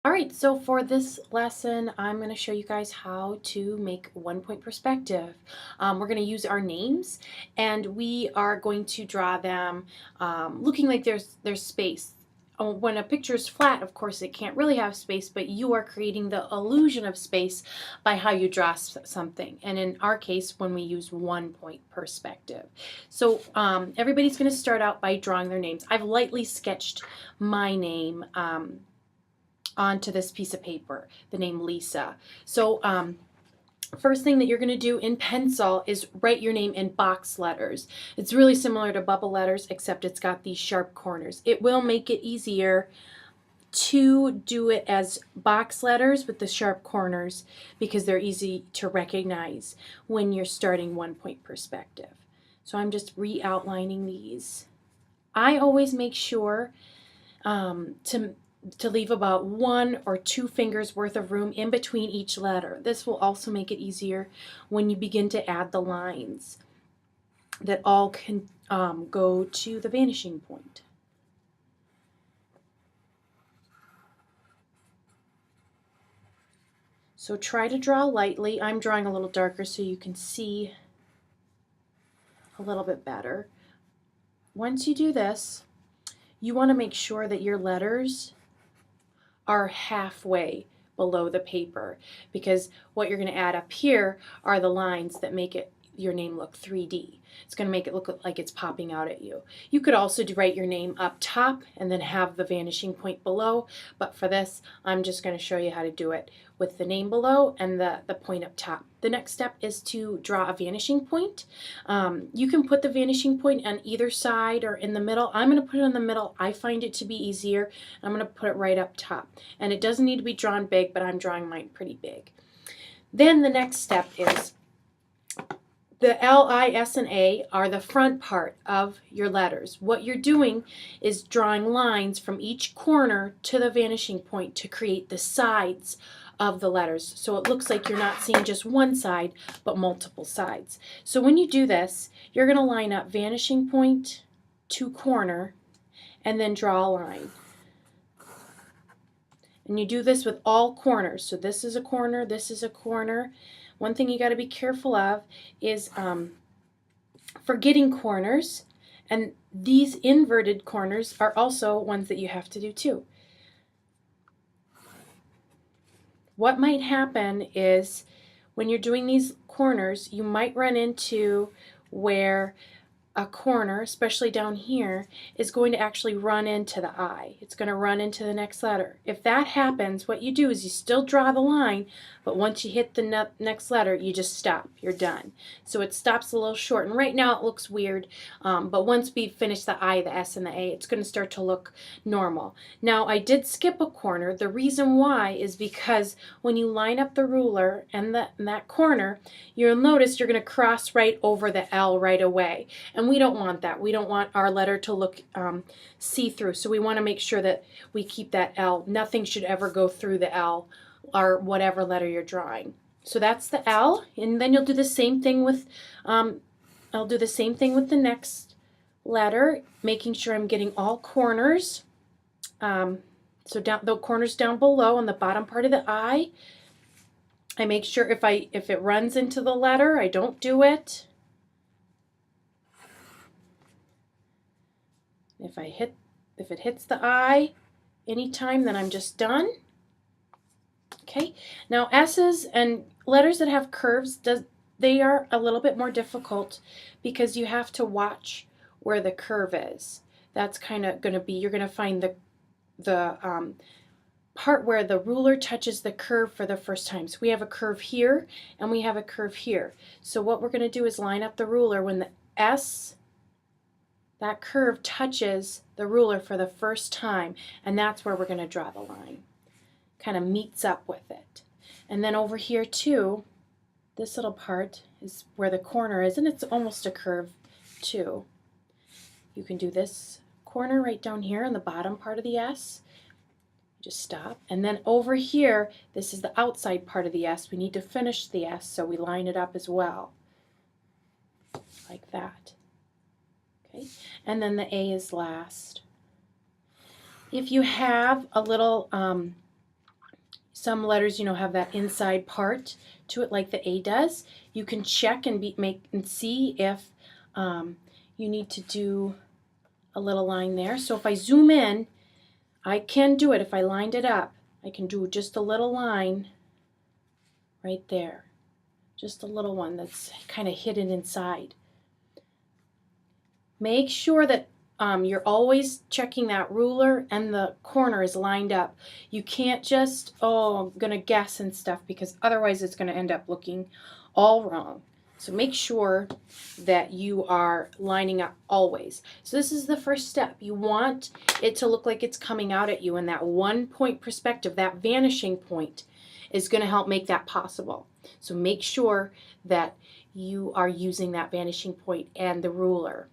All right, so for this lesson, I'm going to show you guys how to make one-point perspective. We're going to use our names, and we are going to draw them looking like there's space. When a picture is flat, of course, it can't really have space, but you are creating the illusion of space by how you draw something. And in our case, when we use one-point perspective. So everybody's going to start out by drawing their names. I've lightly sketched my name onto this piece of paper, the name Lisa. So first thing that you're going to do in pencil is write your name in box letters. It's really similar to bubble letters, except it's got these sharp corners. It will make it easier to do it as box letters with the sharp corners because they're easy to recognize when you're starting one-point perspective. So I'm just re-outlining these. I always make sure to leave about 1 or 2 fingers worth of room in between each letter. This will also make it easier when you begin to add the lines that all can go to the vanishing point. So try to draw lightly. I'm drawing a little darker so you can see a little bit better. Once you do this, you want to make sure that your letters are halfway below the paper, because what you're going to add up here are the lines that make your name look 3D. It's going to make it look like it's popping out at you. You could also write your name up top and then have the vanishing point below, but for this I'm just going to show you how to do it with the name below and the point up top. The next step is to draw a vanishing point. You can put the vanishing point on either side or in the middle. I'm going to put it in the middle. I find it to be easier. I'm going to put it right up top. And it doesn't need to be drawn big, but I'm drawing mine pretty big. Then the next step is the L, I, S, and A are the front part of your letters. What you're doing is drawing lines from each corner to the vanishing point to create the sides of the letters. So it looks like you're not seeing just one side, but multiple sides. So when you do this, you're going to line up vanishing point to corner and then draw a line. And you do this with all corners. So this is a corner, this is a corner. One thing you got to be careful of is forgetting corners, and these inverted corners are also ones that you have to do too. What might happen is when you're doing these corners, you might run into where a corner, especially down here, is going to actually run into the I. It's going to run into the next letter. If that happens, what you do is you still draw the line, but once you hit the next letter, you just stop. You're done. So it stops a little short, and right now it looks weird, but once we finish the I, the S, and the A, it's going to start to look normal. Now, I did skip a corner. The reason why is because when you line up the ruler and that corner, you'll notice you're going to cross right over the L right away. And we don't want that. We don't want our letter to look see-through. So we want to make sure that we keep that L. Nothing should ever go through the L or whatever letter you're drawing. So that's the L. And then you'll do the same thing with, I'll do the same thing with the next letter, making sure I'm getting all corners. So down the corners down below on the bottom part of the I make sure if it runs into the letter, I don't do it. If it hits the I anytime, then I'm just done. Okay, now S's and letters that have curves, they are a little bit more difficult because you have to watch where the curve is. That's kind of going to be, you're going to find the part where the ruler touches the curve for the first time. So we have a curve here and we have a curve here. So what we're going to do is line up the ruler when the S, that curve touches the ruler for the first time, and that's where we're going to draw the line. Kind of meets up with it. And then over here too, this little part is where the corner is, and it's almost a curve too. You can do this corner right down here on the bottom part of the S. Just stop. And then over here, this is the outside part of the S. We need to finish the S, so we line it up as well. Like that. Okay, and then the A is last. If you have a little some letters, you know, have that inside part to it like the A does. You can check and see if you need to do a little line there. So if I zoom in, I can do it. If I lined it up, I can do just a little line right there. Just a little one that's kind of hidden inside. Make sure that you're always checking that ruler and the corner is lined up. You can't just, I'm going to guess and stuff, because otherwise it's going to end up looking all wrong. So make sure that you are lining up always. So this is the first step. You want it to look like it's coming out at you, and that 1 point perspective, that vanishing point, is going to help make that possible. So make sure that you are using that vanishing point and the ruler.